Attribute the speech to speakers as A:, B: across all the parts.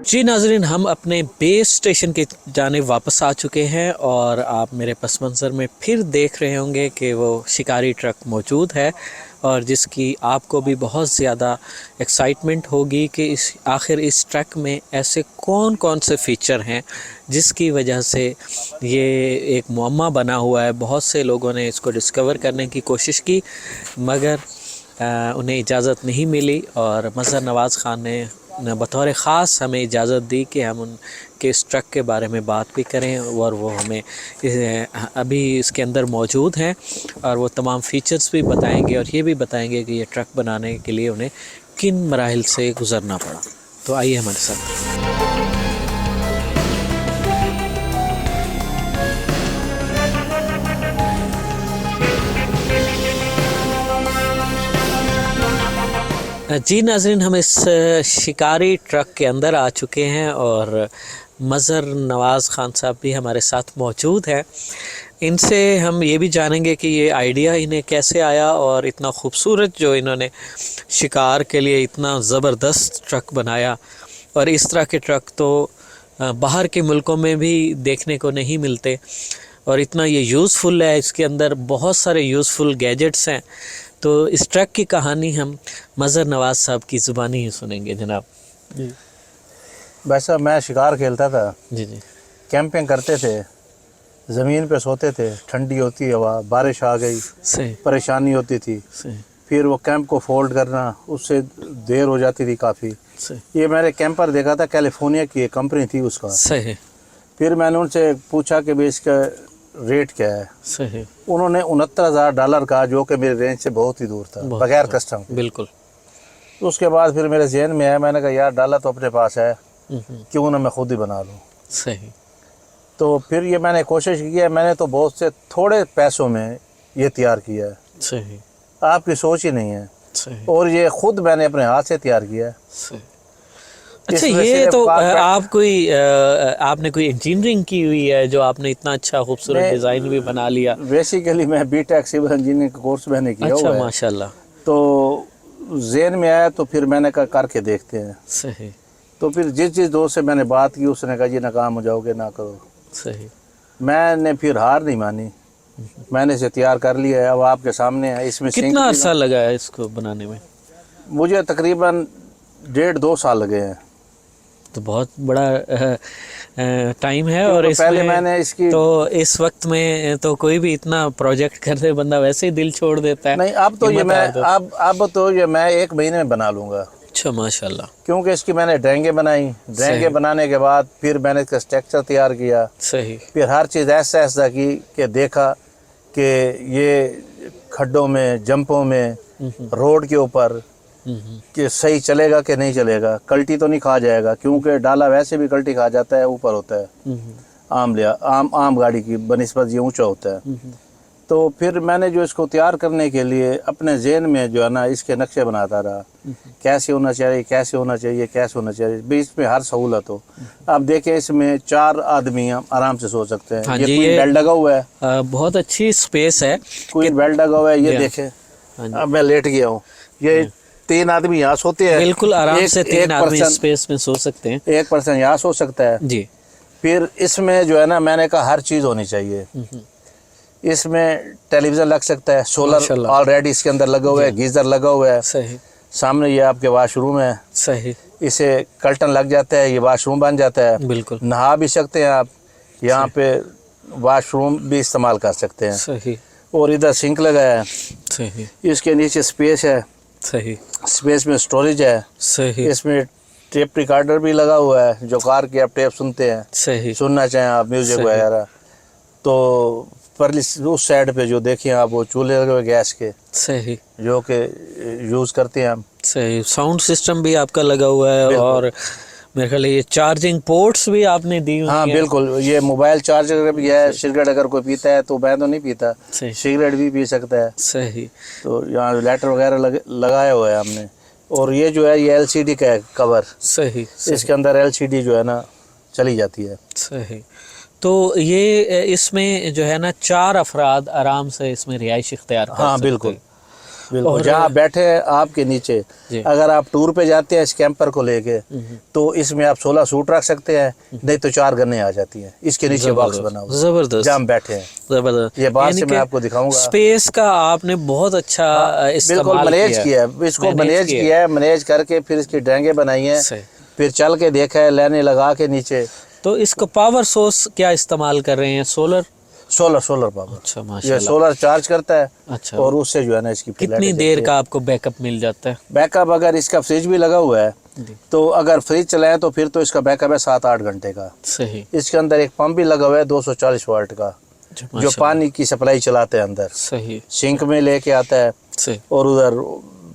A: جی ناظرین، ہم اپنے بیس اسٹیشن کی جانب واپس آ چکے ہیں اور آپ میرے پس منظر میں پھر دیکھ رہے ہوں گے کہ وہ شکاری ٹرک موجود ہے اور جس کی آپ کو بھی بہت زیادہ ایکسائٹمنٹ ہوگی کہ آخر اس ٹرک میں ایسے کون کون سے فیچر ہیں جس کی وجہ سے یہ ایک معمہ بنا ہوا ہے۔ بہت سے لوگوں نے اس کو ڈسکور کرنے کی کوشش کی مگر انہیں اجازت نہیں ملی، اور مظہر نواز خان نے بطور خاص ہمیں اجازت دی کہ ہم ان کے اس ٹرک کے بارے میں بات بھی کریں، اور وہ ہمیں ابھی اس کے اندر موجود ہیں اور وہ تمام فیچرز بھی بتائیں گے اور یہ بھی بتائیں گے کہ یہ ٹرک بنانے کے لیے انہیں کن مراحل سے گزرنا پڑا۔ تو آئیے ہمارے ساتھ۔ جی ناظرین، ہم اس شکاری ٹرک کے اندر آ چکے ہیں اور مظہر نواز خان صاحب بھی ہمارے ساتھ موجود ہیں۔ ان سے ہم یہ بھی جانیں گے کہ یہ آئیڈیا انہیں کیسے آیا اور اتنا خوبصورت جو انہوں نے شکار کے لیے اتنا زبردست ٹرک بنایا، اور اس طرح کے ٹرک تو باہر کے ملکوں میں بھی دیکھنے کو نہیں ملتے، اور اتنا یہ یوزفل ہے، اس کے اندر بہت سارے یوزفل گیجٹس ہیں۔ تو اس ٹرک کی کہانی ہم مظہر نواز صاحب کی زبانی ہی سنیں گے جناب۔
B: جی ویسا میں شکار کھیلتا تھا،
A: جی جی،
B: کیمپنگ کرتے تھے، زمین پہ سوتے تھے، ٹھنڈی ہوتی ہوا، بارش آ گئی،
A: صحیح
B: پریشانی ہوتی تھی،
A: صحیح
B: پھر وہ کیمپ کو فولڈ کرنا، اس سے دیر ہو جاتی تھی کافی۔
A: صحیح
B: یہ میں نے کیمپر دیکھا تھا، کیلیفورنیا کی ایک کمپنی تھی اس کا۔
A: صحیح
B: پھر میں نے ان سے پوچھا کہ بھی اس کا ریٹ کیا ہے۔
A: صحیح،
B: انہوں نے $69,000 کہا، جو کہ میرے رینج سے بہت ہی دور تھا،
A: بہت
B: بغیر
A: بہت،
B: کسٹم کے۔
A: بالکل۔
B: اس کے بعد پھر میرے ذہن میں آیا، میں نے کہا یار ڈالر تو اپنے پاس ہے، کیوں نہ میں خود ہی بنا لوں۔
A: صحیح
B: تو پھر یہ میں نے کوشش کی ہے، میں نے تو بہت سے تھوڑے پیسوں میں یہ تیار کیا ہے،
A: صحیح
B: آپ کی سوچ ہی نہیں ہے،
A: صحیح
B: اور یہ خود میں نے اپنے ہاتھ سے تیار کیا ہے۔
A: صحیح۔
B: اس
A: اچھا،
B: میں
A: یہ
B: صرف
A: تو
B: کارپیٹ
A: آپ نے کوئی انجینئرنگ کی ہوئی ہے جو آپ نے اتنا اچھا خوبصورت ڈیزائن بھی بنا لیا؟
B: بیسیکلی میں بی ٹیک سول انجینئرنگ کا کورس میں نے کیا
A: اچھا،
B: ہوا ہے،
A: ماشاء اللہ۔
B: تو ذہن میں آیا تو پھر میں نے کہا کر کے دیکھتے ہیں۔
A: صحیح
B: تو پھر جس دوست سے میں نے بات کی، اس نے کہا جی ناکام ہو جاؤ گے، نہ کرو۔
A: صحیح۔
B: میں نے پھر ہار نہیں مانی، میں نے اسے تیار کر لیا ہے، اب آپ کے سامنے ہے۔ اس میں
A: کتنا عرصہ لگا ہے اس کو بنانے میں؟
B: مجھے تقریباً 1.5-2 سال لگے ہیں۔
A: تو بہت بڑا ٹائم ہے، اور اس
B: پہلے میں نے اس کی
A: تو اس وقت میں تو کوئی بھی اتنا پروجیکٹ کرتے بندہ ویسے ہی دل چھوڑ دیتا ہے۔
B: نہیں، اب تو یہ میں 1 مہینے میں بنا لوں گا۔
A: اچھا، ماشاء اللہ۔
B: کیونکہ اس کی میں نے ڈرینگیں بنائی، ڈرینگیں بنانے کے بعد پھر میں نے اس کا اسٹرکچر تیار کیا،
A: صحیح
B: پھر ہر چیز ایسا ایسا کی کہ دیکھا کہ یہ کھڈوں میں، جمپوں میں، روڈ کے اوپر کہ صحیح چلے گا کہ نہیں چلے گا، کلٹی تو نہیں کھا جائے گا، کیونکہ ڈالا ویسے بھی کلٹی کھا جاتا ہے، اوپر ہوتا ہے، عام گاڑی کی بنسبت یہ اونچا ہوتا ہے۔ تو پھر میں نے جو اس کو تیار کرنے کے لیے اپنے ذہن میں جو ہے نا اس کے نقشے بناتا رہا، کیسے ہونا چاہیے، کیسے ہونا چاہیے، کیسے ہونا چاہیے، بھی اس میں ہر سہولت ہو۔ اب دیکھیں اس میں 4 آدمی آرام سے سو سکتے ہیں۔ یہ کوئی بیلٹ لگا ہوا ہے،
A: بہت اچھی سپیس ہے،
B: کوئی بیلٹ لگا ہوا ہے، یہ دیکھیں اب میں لیٹ گیا ہوں، یہ 3 آدمی یہاں سوتے ہیں،
A: بالکل آرام سے 3 آدمی سپیس میں سو سکتے ہیں،
B: 1 پرسن یہاں سو سکتا ہے۔
A: جی۔
B: پھر اس میں جو ہے نا میں نے کہا ہر چیز ہونی چاہیے، اس میں ٹیلی ویژن لگ سکتا ہے، سولر آلریڈی اس کے اندر لگا ہوا ہے، گیزر لگا ہوا ہے،
A: صحیح
B: سامنے یہ آپ کے واش روم ہے،
A: صحیح،
B: اسے کلٹن لگ جاتا ہے، یہ واش روم بن جاتا ہے،
A: بالکل
B: نہا بھی سکتے ہیں آپ، یہاں پہ واش روم بھی استعمال کر سکتے ہیں،
A: صحیح،
B: اور ادھر سنک لگا ہے،
A: صحیح
B: اس کے نیچے سپیس ہے،
A: صحیح
B: سپیس میں سٹوریج ہے،
A: صحیح
B: اس میں ٹیپ ریکارڈر بھی لگا ہوا ہے، جو کار کی آپ ٹیپ سنتے ہیں،
A: صحیح
B: سننا چاہیں آپ میوزک وغیرہ، تو پرلی اس سائڈ پہ جو دیکھیں آپ وہ چولہے لگے ہوئے گیس کے،
A: صحیح
B: جو کہ یوز کرتے ہیں ہم۔
A: صحیح، ساؤنڈ سسٹم بھی آپ کا لگا ہوا ہے، اور میرے خیال یہ چارجنگ پورٹس بھی آپ نے دی ہوئی
B: ہاں
A: ہیں۔
B: بالکل، یہ موبائل چارجر بھی ہے، سگریٹ اگر کوئی پیتا ہے تو میں تو نہیں پیتا، سگریٹ بھی پی سکتا ہے،
A: صحیح،
B: تو یہاں لیٹر وغیرہ لگایا ہوا ہے ہم نے۔ اور یہ جو ہے یہ LCD کا ہے کور،
A: صحیح،
B: اس کے اندر LCD جو ہے نا چلی جاتی ہے۔
A: صحیح۔ تو یہ اس میں جو ہے نا 4 افراد آرام سے اس میں رہائش اختیار کر سکتے ہیں۔
B: ہاں بالکل، बिल्कुल जहाँ बैठे हैं आपके नीचे
A: जी।
B: अगर आप टूर पे जाते हैं इस कैंपर को लेके तो इसमें आप 16 सूट रख सकते हैं, नहीं तो 4 गन्ने आ जाती हैं। इसके नीचे बॉक्स बना हुआ है
A: जबरदस्त
B: जहाँ हम बैठे हैं।
A: जबरदस्त।
B: ये बाहर
A: यानी
B: से मैं
A: कि
B: आपको दिखाऊंगा।
A: स्पेस का आपने बहुत अच्छा
B: बिल्कुल
A: इस्तेमाल
B: मैनेज किया है, इसको मैनेज किया है, मैनेज करके फिर इसकी ड्रेंगे बनाई हैं,
A: सही।
B: फिर चल के देखा है, लाइनें लगा के नीचे।
A: तो इसको पावर सोर्स क्या इस्तेमाल कर रहे हैं? Solar
B: solar power.
A: अच्छा
B: ये
A: माशाल्लाह।
B: सोलर चार्ज करता है
A: अच्छा
B: और उससे जो है ना इसकी
A: कितनी देर का आपको बैकअप मिल जाता है?
B: बैकअप अगर इसका फ्रिज भी लगा हुआ है
A: जी।
B: तो अगर फ्रिज चलाएं तो फिर तो इसका बैकअप है 7-8 घंटे का।
A: सही।
B: इसके अंदर एक पंप भी लगा हुआ है 240 वाट का जो
A: माशाल्लाह।
B: पानी की सप्लाई चलाते हैं अंदर,
A: सही
B: सिंक में लेके आता है
A: सही
B: और उधर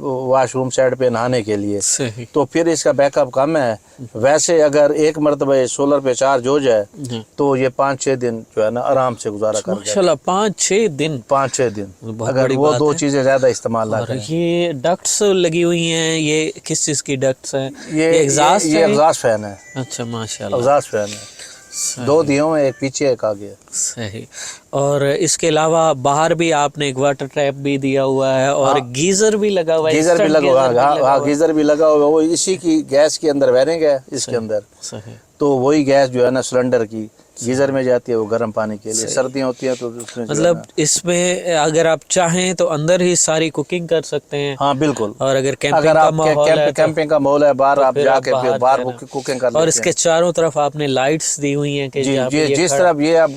B: वॉशरूम साइड पे नहाने के लिए।
A: सही।
B: तो फिर इसका बैकअप कम है। वैसे अगर एक मरतबा सोलर पे चार्ज हो जाए
A: जी।
B: तो ये 5-6 दिन जो है ना आराम से गुजारा कर जाए।
A: माशाल्लाह 5-6 दिन
B: 5-6 दिन
A: बहुत
B: अगर
A: बड़ी
B: वो
A: बात
B: दो
A: है।
B: चीज़ें ज़्यादा इस्तेमाल ना
A: और
B: करें।
A: ये डक्ट्स लगी हुई हैं, ये किस चीज़ की डक्ट्स हैं?
B: ये
A: एग्जॉस्ट
B: ये
A: है?
B: एग्जॉस्ट फैन है।
A: अच्छा माशाल्लाह।
B: एग्जॉस्ट फैन है।
A: सही।
B: 2 दिए हुए हैं, एक पीछे एक आगे।
A: सही। और इसके अलावा बाहर भी आपने एक वाटर टैप भी दिया हुआ है और गीजर भी लगा हुआ है।
B: गीजर भी
A: instant
B: लगा हुआ
A: गीजर भी
B: है,
A: लगा
B: हाँ
A: हुआ है।
B: गीजर भी लगा हुआ है। वो इसी की गैस के अंदर वायरिंग है इसके अंदर,
A: सही।
B: तो वही गैस जो है ना सिलेंडर की गीजर में जाती है वो गर्म पानी के लिए। सर्दियाँ होती हैं तो उसमें जो है
A: मतलब
B: ना-
A: इसमें अगर आप चाहें तो अंदर ही सारी कुकिंग कर सकते हैं।
B: हाँ बिल्कुल।
A: और अगर कैंपिंग
B: अगर
A: का
B: आप
A: माहौल है तो
B: कैंपिंग का माहौल है बाहर
A: तो
B: आप
A: फिर
B: जाके
A: आप
B: फिर
A: बाहर
B: बाहर
A: जो है ना।
B: कुकिंग कर
A: और
B: लेते
A: इसके
B: हैं।
A: चारों तरफ आपने लाइट्स दी हुई हैं कि
B: जी
A: जहाँ पे
B: जी
A: ये
B: जिस
A: खड़ा-
B: तरफ ये अब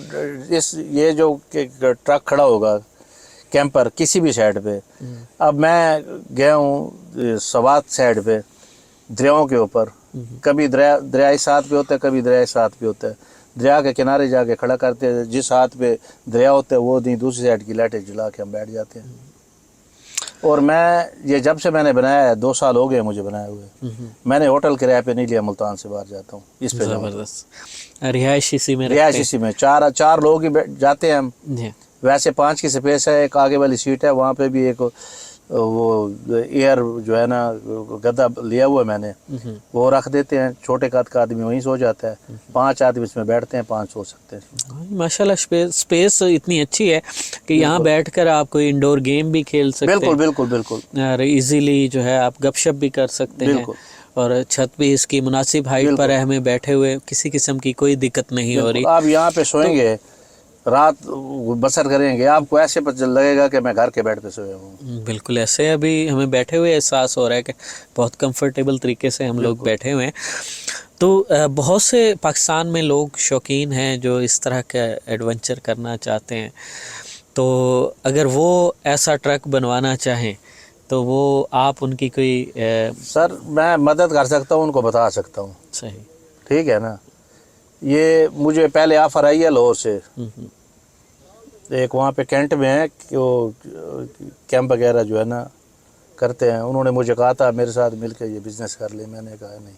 B: ये जो ट्रक खड़ा होगा कैंपर किसी भी साइड पे। अब मैं गया हूँ सवात साइड पे दरियाओं के ऊपर, कभी दरियाई साथ पे होता है कभी दरियाई साथ पे होता है। दरिया के किनारे जाके खड़ा करते हैं, जिस हाथ पे दरिया होता है वो नहीं दूसरी साइड की लाइटें जला के हम बैठ जाते हैं। और मैं ये जब से मैंने बनाया है 2 साल हो गए मुझे बनाए हुए, मैंने होटल किराए पे नहीं लिया, मुल्तान से बाहर जाता हूँ इस पे जाऊँ।
A: जबरदस्त। रिहायश इसी में रखते
B: रिहायश इसी में 4 लोग ही जाते हैं हम।
A: हैं। जी।
B: वैसे 5 की स्पेस है, एक आगे वाली सीट है, वहाँ पे भी एक वो एयर जो है ना गद्दा लिया हुआ है मैंने, वो रख देते हैं। छोटे कद का आदमी वहीं सो जाता है, 5 आदमी इसमें बैठते हैं, 5 सो सकते हैं।
A: माशाल्लाह स्पेस इतनी अच्छी है कि यहाँ बैठकर आप कोई इंडोर गेम भी खेल सकते
B: बिल्कुल
A: हैं
B: बिल्कुल बिल्कुल
A: और इजीली जो है आप गपशप भी कर सकते हैं।
B: बिल्कुल।
A: और छत भी इसकी मुनासिब हाइट पर है, हमें बैठे हुए किसी किस्म की कोई दिक्कत नहीं हो रही।
B: आप यहाँ पे सोएंगे रात बसर करेंगे, आपको ऐसे पता लगेगा कि मैं घर के बेड पे सोया हूँ।
A: बिल्कुल ऐसे अभी हमें बैठे हुए एहसास हो रहा है कि बहुत कंफर्टेबल तरीके से हम लोग बैठे हुए हैं। तो बहुत से पाकिस्तान में लोग शौकीन हैं जो इस तरह का एडवेंचर करना चाहते हैं। तो अगर वो ऐसा ट्रक बनवाना चाहें तो वो आप उनकी कोई
B: सर मैं मदद कर सकता हूँ, उनको बता सकता हूँ।
A: सही।
B: ठीक है ना। ये मुझे पहले ऑफर आई है लाहौर से, एक वहाँ पे कैंट में है कि वो कैंप वगैरह जो है ना करते हैं। उन्होंने मुझे कहा था मेरे साथ मिलकर ये बिज़नेस कर ले, मैंने कहा नहीं।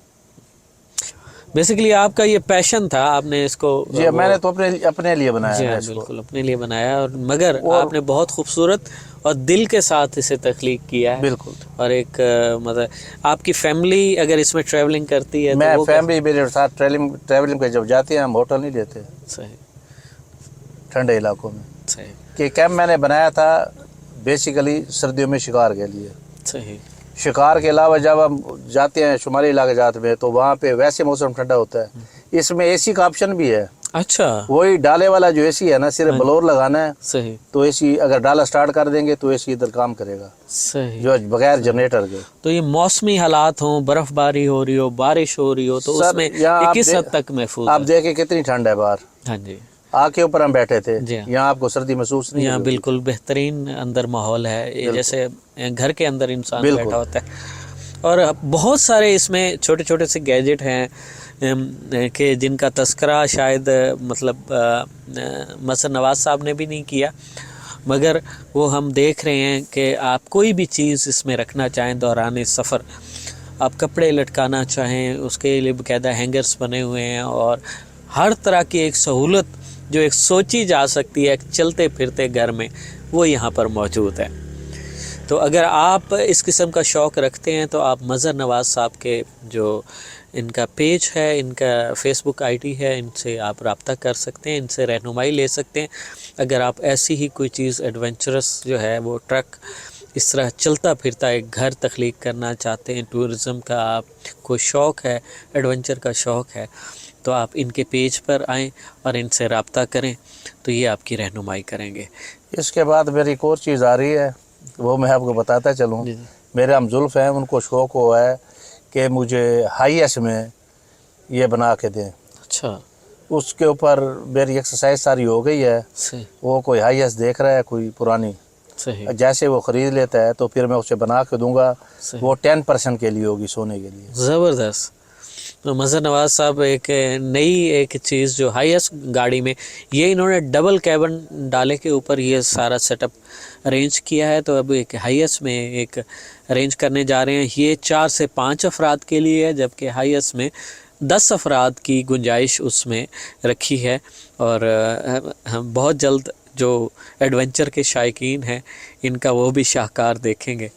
A: बेसिकली आपका ये पैशन था, आपने इसको
B: जी मैंने तो अपने लिए बनाया
A: जी
B: है
A: हाँ,
B: इसको।
A: बिल्कुल अपने लिए बनाया और मगर आपने बहुत खूबसूरत और दिल के साथ इसे तख्लीक किया है।
B: बिल्कुल।
A: और एक मतलब आपकी फैमिली अगर इसमें ट्रैवलिंग करती है
B: मैं
A: तो वो
B: फैमिली मेरे साथ ट्रैवलिंग पे जब जाते हैं हम होटल नहीं लेते
A: सही
B: ठंडे इलाकों में।
A: सही
B: कि कैंप मैंने बनाया था बेसिकली सर्दियों में शिकार के लिए।
A: सही।
B: शिकार के अलावा जब हम जाते हैं शुमाली इलाके जाते में तो वहाँ पे वैसे मौसम ठंडा होता है, इसमें एसी का ऑप्शन भी है।
A: अच्छा
B: वही डाले वाला जो एसी है ना, सिर्फ ब्लोर लगाना है
A: सही
B: तो एसी अगर डाला स्टार्ट कर देंगे तो एसी इधर काम करेगा,
A: सही।
B: जो बगैर जनरेटर के।
A: तो ये मौसमी हालात हों, बर्फबारी हो रही हो, बारिश हो रही हो तो
B: सर,
A: उसमें
B: यहाँ
A: ये
B: आप
A: किस हद तक महफूज
B: आप
A: है?
B: देखें कितनी ठंड है बाहर,
A: हाँ जी।
B: आग के ऊपर हम बैठे थे,
A: जी हाँ।
B: यहाँ आपको सर्दी महसूस नहीं
A: यहाँ
B: होगी।
A: बिल्कुल बेहतरीन अंदर माहौल है, ये जैसे घर के अंदर इंसान
B: बिल्कुल।
A: बैठा होता है। और बहुत सारे इसमें छोटे छोटे से गैजेट हैं कि जिनका तस्करा शायद मतलब मसर नवाज साहब ने भी नहीं किया, मगर वो हम देख रहे हैं कि आप कोई भी चीज़ इसमें रखना चाहें दौरान सफ़र, आप कपड़े लटकाना चाहें उसके लिए बाकायदा हैंगर्स बने हुए हैं और हर तरह की एक सहूलत जो एक सोची जा सकती है एक चलते फिरते घर में, वो यहाँ पर मौजूद है। तो अगर आप इस किस्म का शौक़ रखते हैं तो आप मज़र नवाज़ साहब के जो इनका पेज है, इनका फेसबुक आईडी है, इनसे आप रब्ता कर सकते हैं, इनसे रहनुमाई ले सकते हैं। अगर आप ऐसी ही कोई चीज़ एडवेंचरस जो है वो ट्रक इस तरह चलता फिरता एक घर तख्लीक करना चाहते हैं, टूरिज़म का आपको शौक़ है, एडवेंचर का शौक़ है, तो आप इनके पेज पर आएँ और इनसे रब्ता करें, तो ये आपकी रहनुमाई करेंगे।
B: इसके बाद मेरी एक और चीज़ आ रही है, वो मैं आपको बताता चलूँ। मेरे हम जुल्फ़ हैं, उनको शौक़ हुआ है कि मुझे हाईएस्ट में ये बना के दें।
A: अच्छा,
B: उसके ऊपर मेरी एक्सरसाइज सारी हो गई है।
A: सही
B: वो कोई हाईएस्ट देख रहा है, कोई पुरानी,
A: सही
B: जैसे वो ख़रीद लेता है तो फिर मैं उसे बना के दूंगा।
A: सही।
B: वो 10% के लिए होगी, सोने के लिए।
A: ज़बरदस्त। तो मज़हर नवाज़ साहब एक नई एक चीज़ जो हाईएस्ट गाड़ी में ये इन्होंने डबल कैबिन डाले के ऊपर ये सारा सेटअप अरेंज किया है, तो अब एक हाईएस्ट में एक अरेंज करने जा रहे हैं। ये 4 से 5 अफराद के लिए है, जबकि हाईएस्ट में 10 अफराद की गुंजाइश उसमें रखी है। और हम बहुत जल्द जो एडवेंचर के शायकीन हैं इनका वो भी शाहकार देखेंगे।